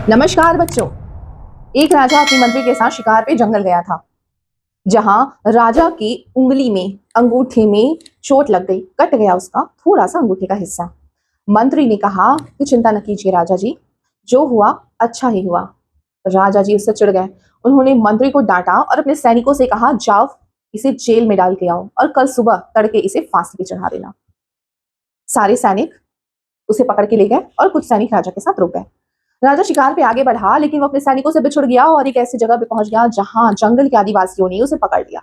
नमस्कार बच्चों। एक राजा अपने मंत्री के साथ शिकार पे जंगल गया था, जहां राजा की उंगली में, अंगूठे में चोट लग गई, कट गया उसका थोड़ा सा अंगूठे का हिस्सा। मंत्री ने कहा कि चिंता न कीजिए राजा जी, जो हुआ अच्छा ही हुआ। राजा जी उससे चिढ़ गए। उन्होंने मंत्री को डांटा और अपने सैनिकों से कहा, जाओ इसे जेल में डाल के आओ और कल सुबह तड़के इसे फांसी पे चढ़ा देना। सारे सैनिक उसे पकड़ के ले गए और कुछ सैनिक राजा के साथ रुक गए। राजा शिकार पे आगे बढ़ा, लेकिन वो अपने सैनिकों से बिछुड़ गया और एक ऐसी जगह पे पहुंच गया जहां जंगल के आदिवासियों ने उसे पकड़ लिया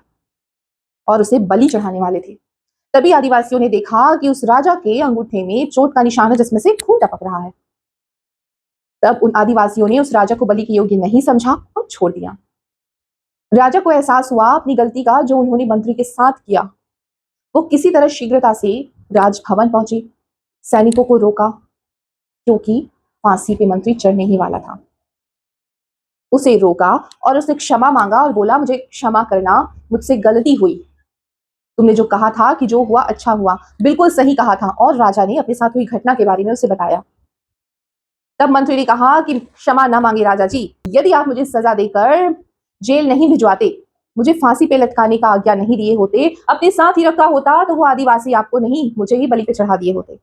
और उसे बलि चढ़ाने वाले थे। तभी आदिवासियों ने देखा कि उस राजा के अंगूठे में चोट का निशान है, जिसमें से खून टपक रहा है। तब उन आदिवासियों ने उस राजा को बलि के योग्य नहीं समझा और छोड़ दिया। राजा को एहसास हुआ अपनी गलती का, जो उन्होंने मंत्री के साथ किया। वो किसी तरह शीघ्रता से राजभवन पहुंचे, सैनिकों को रोका, क्योंकि फांसी पे मंत्री चढ़ने ही वाला था। उसे रोका और उसने क्षमा मांगा और बोला, मुझे क्षमा करना, मुझसे गलती हुई। तुमने जो कहा था कि जो हुआ अच्छा हुआ, बिल्कुल सही कहा था। और राजा ने अपने साथ हुई घटना के बारे में उसे बताया। तब मंत्री ने कहा कि क्षमा ना मांगे राजा जी, यदि आप मुझे सजा देकर जेल नहीं भिजवाते, मुझे फांसी पे लटकाने का आज्ञा नहीं दिए होते, अपने साथ ही रखा होता, तो वो आदिवासी आपको नहीं, मुझे ही बलि पे चढ़ा दिए होते।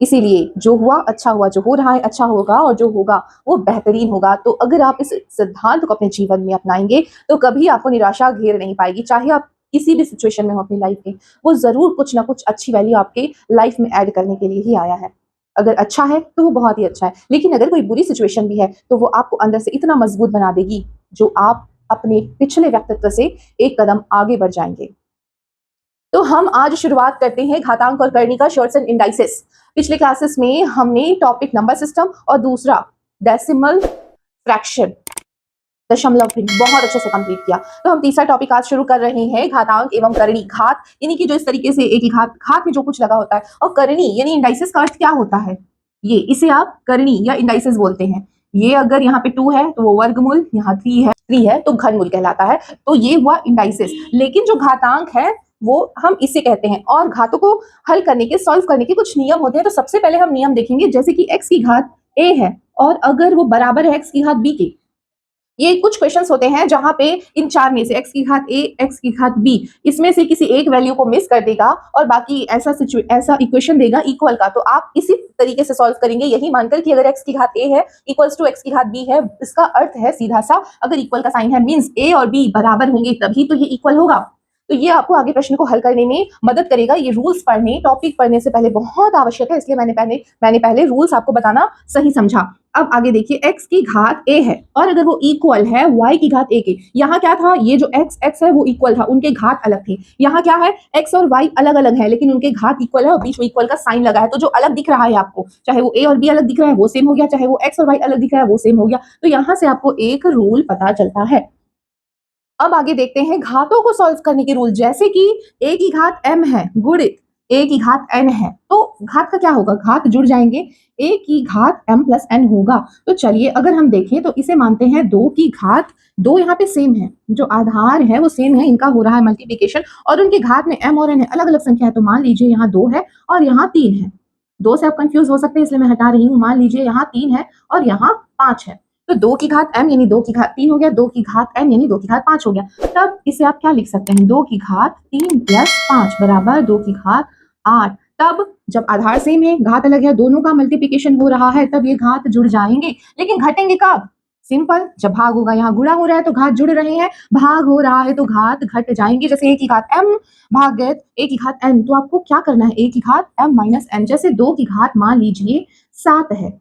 इसीलिए जो हुआ अच्छा हुआ, जो हो रहा है अच्छा होगा और जो होगा वो बेहतरीन होगा। तो अगर आप इस सिद्धांत को अपने जीवन में अपनाएंगे तो कभी आपको निराशा घेर नहीं पाएगी। चाहे आप किसी भी सिचुएशन में हो अपनी लाइफ में, वो जरूर कुछ ना कुछ अच्छी वैल्यू आपके लाइफ में ऐड करने के लिए ही आया है। अगर अच्छा है तो वो बहुत ही अच्छा है, लेकिन अगर कोई बुरी सिचुएशन भी है तो वो आपको अंदर से इतना मजबूत बना देगी जो आप अपने पिछले व्यक्तित्व से एक कदम आगे बढ़ जाएंगे। तो हम आज शुरुआत करते हैं घातांक और करनी का शॉर्ट्स एंड इंडाइसेस। पिछले क्लासेस में हमने टॉपिक नंबर सिस्टम और दूसरा डेसिमल फ्रैक्शन, दशमलव भिन्न, बहुत अच्छे से कंप्लीट किया। तो हम तीसरा टॉपिक आज शुरू कर रहे हैं, घातांक एवं करणी। घात यानी कि जो इस तरीके से एक ही घात, घात में जो कुछ लगा होता है, और करणी यानी इंडाइसेस का अर्थ क्या होता है, ये इसे आप करणी या इंडाइसेस बोलते हैं। ये अगर यहाँ पे 2 है तो वो वर्गमूल, यहाँ 3 है तो घनमूल कहलाता है। तो ये हुआ इंडाइसेस। लेकिन जो घातांक है वो हम इसे कहते हैं। और घातों को हल करने के, सॉल्व करने के कुछ नियम होते हैं। तो सबसे पहले हम नियम देखेंगे, जैसे कि x की घात a है और अगर वो बराबर है x की घात b के। ये कुछ क्वेश्चंस होते हैं जहां पे इन चार में से x की घात a, x की घात b, इसमें से किसी एक वैल्यू को मिस कर देगा और बाकी ऐसा इक्वेशन देगा इक्वल का। तो आप इसी तरीके से सॉल्व करेंगे, यही मानकर कि अगर x की घात a है इक्वल्स टू x की घात b है। इसका अर्थ है सीधा सा, अगर इक्वल का साइन है मींस a और b बराबर होंगे तभी तो ये इक्वल होगा। तो ये आपको आगे प्रश्न को हल करने में मदद करेगा। ये रूल्स पढ़ने, टॉपिक पढ़ने से पहले बहुत आवश्यक है, इसलिए मैंने पहले रूल्स आपको बताना सही समझा। अब आगे देखिए, x की घात a है और अगर वो इक्वल है y की घात a के। यहाँ क्या था, ये जो x है वो इक्वल था, उनके घात अलग थे। यहाँ क्या है, x और y अलग अलग है लेकिन उनके घात इक्वल है और बीच में इक्वल का साइन लगा है। तो जो अलग दिख रहा है आपको, चाहे वो a और b अलग दिख रहा है वो सेम हो गया, चाहे वो x और y अलग दिख रहा है वो सेम हो गया। तो यहाँ से आपको एक रूल पता चलता है। अब आगे देखते हैं घातों को सॉल्व करने के रूल। जैसे कि a की घात m है गुणित a की घात n है, तो घात का क्या होगा, घात जुड़ जाएंगे, a की घात m प्लस n होगा। तो चलिए अगर हम देखें तो इसे मानते हैं 2 की घात। 2 यहाँ पे सेम है, जो आधार है वो सेम है, इनका हो रहा है मल्टीप्लीकेशन और उनके घात में m और n है, अलग अलग संख्या है। तो मान लीजिए यहाँ 2 है और यहाँ 3 है। 2 से आप कंफ्यूज हो सकते हैं इसलिए मैं हटा रही हूँ। मान लीजिए यहाँ 3 है और यहाँ 5 है। तो 2 की घात m यानी 2 की घात 3 हो गया, 2 की घात n यानी 2 की घात 5 हो गया। तब इसे आप क्या लिख सकते हैं, 2 की घात 3 प्लस 5 बराबर 2 की घात 8। तब जब आधार सेम है, घात अलग है, दोनों का मल्टीप्लिकेशन हो रहा है, तब ये घात जुड़ जाएंगे। लेकिन घटेंगे कब, सिंपल, जब भाग होगा। यहाँ गुणा हो रहा है तो घात जुड़ रहे हैं, भाग हो रहा है तो घात घट जाएंगे। जैसे a की घात m भागित a की घात n, तो आपको क्या करना है, a की घात m माइनस n। जैसे 2 की घात मान लीजिए 7 है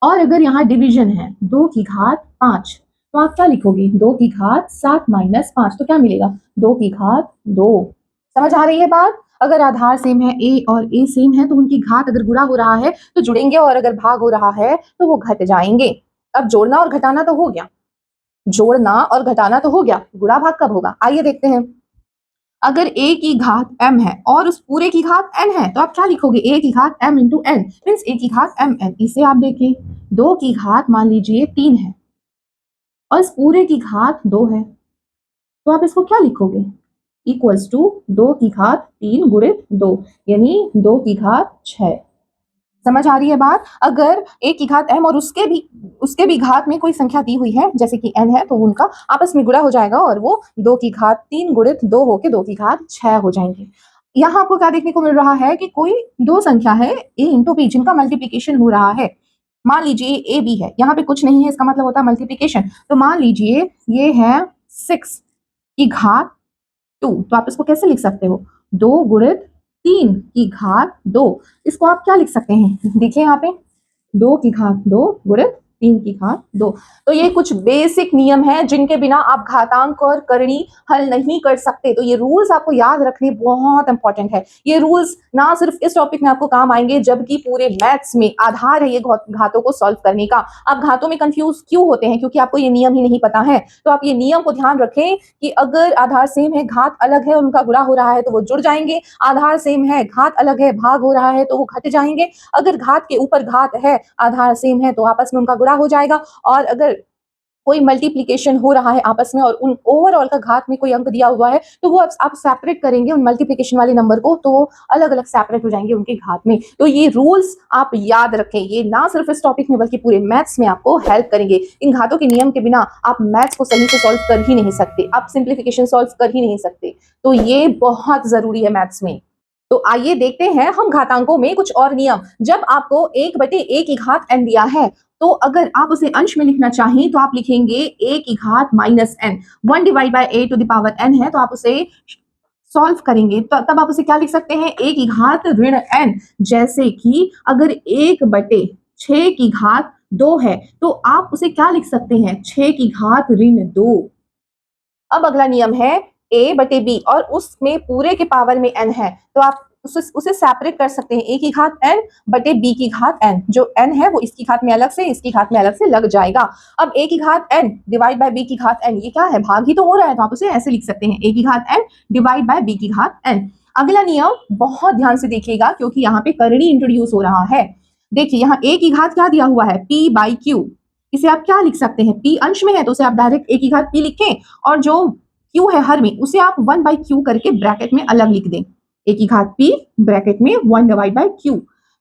और अगर यहाँ डिवीजन है 2 की घात 5, तो आप क्या लिखोगे, 2 की घात 7 माइनस 5, तो क्या मिलेगा, 2 की घात 2। समझ आ रही है बात। अगर आधार सेम है, a और a सेम है, तो उनकी घात अगर गुणा हो रहा है तो जुड़ेंगे और अगर भाग हो रहा है तो वो घट जाएंगे। अब जोड़ना और घटाना तो हो गया, जोड़ना और घटाना तो हो गया, गुणा भाग कब होगा, आइए देखते हैं। अगर a की घात m है और उस पूरे की घात n है, तो आप क्या लिखोगे, a की घात m into n means a की घात mn। इसे आप देखिए, 2 की घात मान लीजिए 3 है और इस पूरे की घात 2 है, तो आप इसको क्या लिखोगे, इक्वल्स टू 2 की घात 3 गुणित 2 यानी 2 की घात 6। समझ आ रही है बात? अगर a की घात m और उसके भी घात में कोई संख्या दी हुई है, जैसे कि n है, तो उनका आपस में गुणा हो जाएगा और वो 2 की घात 3 गुणित 2 होके 2 की घात 6 हो जाएंगे। यहाँ आपको क्या देखने को मिल रहा है कि कोई दो संख्या है a इंटू b जिनका मल्टीप्लीकेशन हो रहा है। मान लीजिए a b है, यहाँ पे कुछ नहीं है, इसका मतलब होता है मल्टीप्लीकेशन। तो मान लीजिए ये है 6 की घात 2, तो आप इसको कैसे लिख सकते हो? 2 गुणित 3 की घात 2। इसको आप क्या लिख सकते हैं? देखिए यहाँ पे 2 की घात 2 गुणित 3 की घात 2। तो ये कुछ बेसिक नियम है जिनके बिना आप घातांक और करणी हल नहीं कर सकते। तो ये रूल्स आपको याद रखने बहुत इंपॉर्टेंट है। ये रूल्स ना सिर्फ इस टॉपिक में आपको काम आएंगे, जबकि पूरे मैथ्स में आधार है ये घातों को सॉल्व करने का। आप घातों में कंफ्यूज क्यों होते हैं? क्योंकि आपको ये नियम ही नहीं पता है। तो आप ये नियम को ध्यान रखें कि अगर आधार सेम है, घात अलग है, उनका गुणा हो रहा है तो वो जुड़ जाएंगे। आधार सेम है, घात अलग है, भाग हो रहा है तो वो घट जाएंगे। अगर घात के ऊपर घात है, आधार सेम है, तो आपस में उनका गुणा हो जाएगा। और अगर कोई मल्टीप्लीकेशन हो रहा है आपस में और उन ओवरऑल का घात में कोई अंक दिया हुआ है, तो वो आप सेपरेट करेंगे उन मल्टीप्लीकेशन वाले नंबर को, तो अलग अलग सेपरेट हो जाएंगे उनके घात में। तो ये रूल्स आप याद रखें, ये ना सिर्फ इस टॉपिक में बल्कि पूरे मैथ्स में आपको हेल्प करेंगे। इन घातों के नियम के बिना आप मैथ्स को सही से सॉल्व कर ही नहीं सकते, आप सिंप्लीफिकेशन सॉल्व कर ही नहीं सकते। तो ये बहुत जरूरी है मैथ्स में। तो आइए देखते हैं हम घातांकों में कुछ और नियम। जब आपको 1/a की घात n दिया है, तो अगर आप उसे अंश में लिखना चाहें तो आप लिखेंगे a की घात minus n। 1 divide by a to the power n है, तो आप उसे सॉल्व करेंगे तो तब आप उसे क्या लिख सकते हैं? a की घात ऋण n। जैसे कि अगर 1/6 की घात 2 है, तो आप उसे क्या लिख सकते हैं? 6 की घात ऋण 2। अब अगला नियम है a/b और उसमें पूरे के पावर में n है, तो आप उसे सेपरेट कर सकते हैं। a की घात n बटे b की घात n। जो n है वो इसकी घात में अलग से, इसकी घात में अलग से लग जाएगा। अब a की घात n डिवाइड बाय b की घात n, ये क्या है? भाग ही तो हो रहा है, तो आप उसे ऐसे लिख सकते हैं a की घात n डिवाइड बाय b की घात n। अगला नियम बहुत ध्यान से देखिएगा क्योंकि यहाँ पे करणी इंट्रोड्यूस हो रहा है। देखिए यहाँ a की घात क्या दिया हुआ है? p by q। इसे आप क्या लिख सकते हैं? p अंश में है तो उसे आप डायरेक्ट a की घात p लिखें, और जो q है हर में, उसे आप 1/q करके ब्रैकेट में अलग लिख दें। a की घात p ब्रैकेट में 1 डिवाइड बाय q।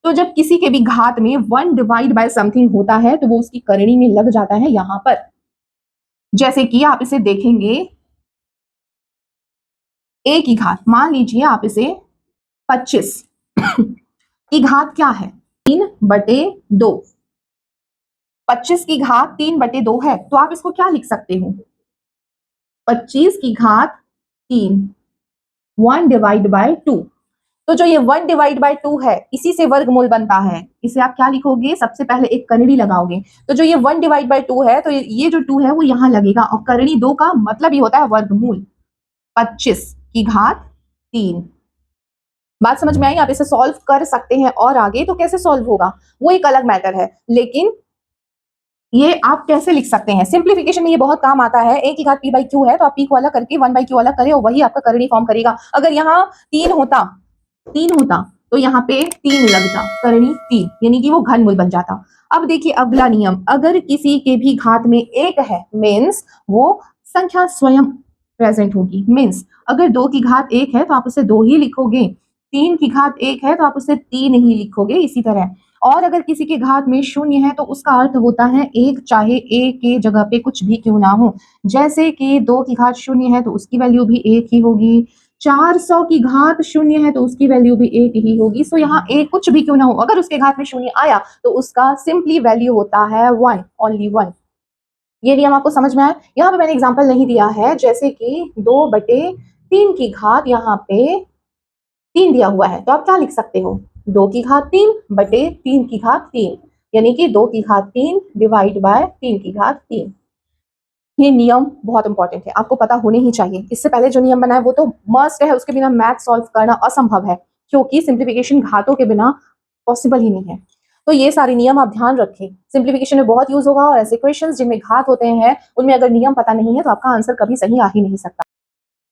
तो जब किसी के भी घात में 1 डिवाइड बाय समथिंग होता है तो वो उसकी करणी में लग जाता है यहां पर। जैसे कि आप इसे देखेंगे, a की घात, मान लीजिए आप इसे 25 की घात क्या है? 3/2। 25 की घात 3/2 है, तो आप इसको क्या लिख सकते हो? 25 की घात 3 1 डिवाइड बाय 2। तो जो ये 1 डिवाइड बाय 2 है, इसी से वर्गमूल बनता है। इसे आप क्या लिखोगे? सबसे पहले एक करणी लगाओगे। तो जो ये 1 डिवाइड बाय 2 है, तो ये जो 2 है वो यहां लगेगा, और करणी 2 का मतलब ही होता है वर्गमूल। 25 की घात 3। बात समझ में आई? आप इसे सॉल्व कर सकते हैं, और आगे तो कैसे सॉल्व होगा वो एक अलग मैटर है, लेकिन ये आप कैसे लिख सकते हैं? सिंप्लीफिकेशन में ये बहुत काम आता है। a की घात p बाई q है, तो आप p को अलग करके 1/q अलग करें और वही आपका करणी फॉर्म करेगा। अगर यहाँ 3 होता तो यहाँ पे 3 लगता, करणी 3, यानी कि वो घनमूल बन जाता। अब देखिए अगला नियम, अगर किसी के भी घात में 1 है, मीन्स वो संख्या स्वयं प्रेजेंट होगी। मीन्स अगर 2 की घात 1 है तो आप उसे 2 ही लिखोगे, 3 की घात 1 है तो आप उसे 3 ही लिखोगे, इसी तरह। और अगर किसी के घात में 0 है तो उसका अर्थ होता है 1, चाहे a के जगह पे कुछ भी क्यों ना हो। जैसे कि 2 की घात 0 है तो उसकी वैल्यू भी 1 ही होगी। 400 की घात 0 है तो उसकी वैल्यू भी 1 ही होगी। सो यहाँ a कुछ भी क्यों ना हो, अगर उसके घात में 0 आया तो उसका सिंपली वैल्यू होता है 1, ओनली 1। ये नियम आपको समझ में आया? यहाँ पे मैंने एग्जाम्पल नहीं दिया है, जैसे कि 2/3 की घात यहाँ पे 3 दिया हुआ है, तो आप क्या लिख सकते हो? 2 की घात 3 बटे 3 की घात 3, यानी कि 2 की घात 3 डिवाइड बाय 3 की घात 3। ये नियम बहुत इंपॉर्टेंट है, आपको पता होने ही चाहिए। इससे पहले जो नियम बना है वो तो मस्ट है, उसके बिना मैथ सॉल्व करना असंभव है, क्योंकि सिंप्लीफिकेशन घातों के बिना पॉसिबल ही नहीं है। तो ये सारे नियम आप ध्यान रखें, सिंप्लीफिकेशन में बहुत यूज होगा, और ऐसे क्वेश्चंस जिनमें घात होते हैं उनमें अगर नियम पता नहीं है तो आपका आंसर कभी सही आ ही नहीं सकता।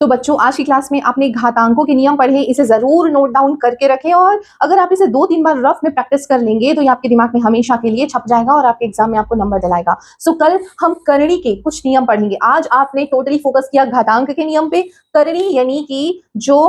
तो बच्चों, आज की क्लास में आपने घातांकों के नियम पढ़े, इसे जरूर नोट डाउन करके रखें, और अगर आप इसे 2-3 बार रफ में प्रैक्टिस कर लेंगे तो ये आपके दिमाग में हमेशा के लिए छप जाएगा और आपके एग्जाम में आपको नंबर दिलाएगा। सो कल हम करणी के कुछ नियम पढ़ेंगे। आज आपने टोटली फोकस किया घातांक के नियम पे। करणी यानी कि जो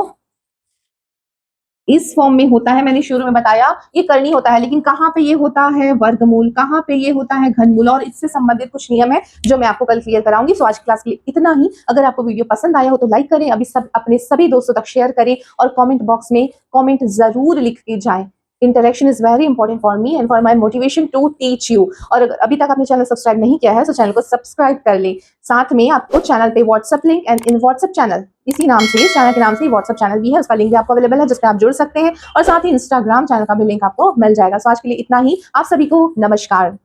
इस फॉर्म में होता है, मैंने शुरू में बताया ये करनी होता है, लेकिन कहाँ पे ये होता है वर्गमूल, कहाँ पे ये होता है घनमूल, और इससे संबंधित कुछ नियम है जो मैं आपको कल क्लियर कराऊंगी। सो आज क्लास के लिए इतना ही। अगर आपको वीडियो पसंद आया हो तो लाइक करें, अभी सब अपने सभी दोस्तों तक शेयर करें और कमेंट बॉक्स में कमेंट जरूर लिख के जाएं। Interaction is very important for me and for my motivation to teach you. और अगर अभी तक आपने चैनल सब्सक्राइब नहीं किया है तो चैनल को सब्सक्राइब कर ले। साथ में आपको चैनल पे WhatsApp link and in WhatsApp channel, इसी नाम से, चैनल के नाम से व्हाट्सएप चैनल भी है, उसका लिंक भी आपको अवेलेबल है जिसपे आप जुड़ सकते हैं, और साथ ही इंस्टाग्राम चैनल का भी लिंक आपको मिल जाएगा। सो आज के लिए इतना ही। आप सभी को नमस्कार।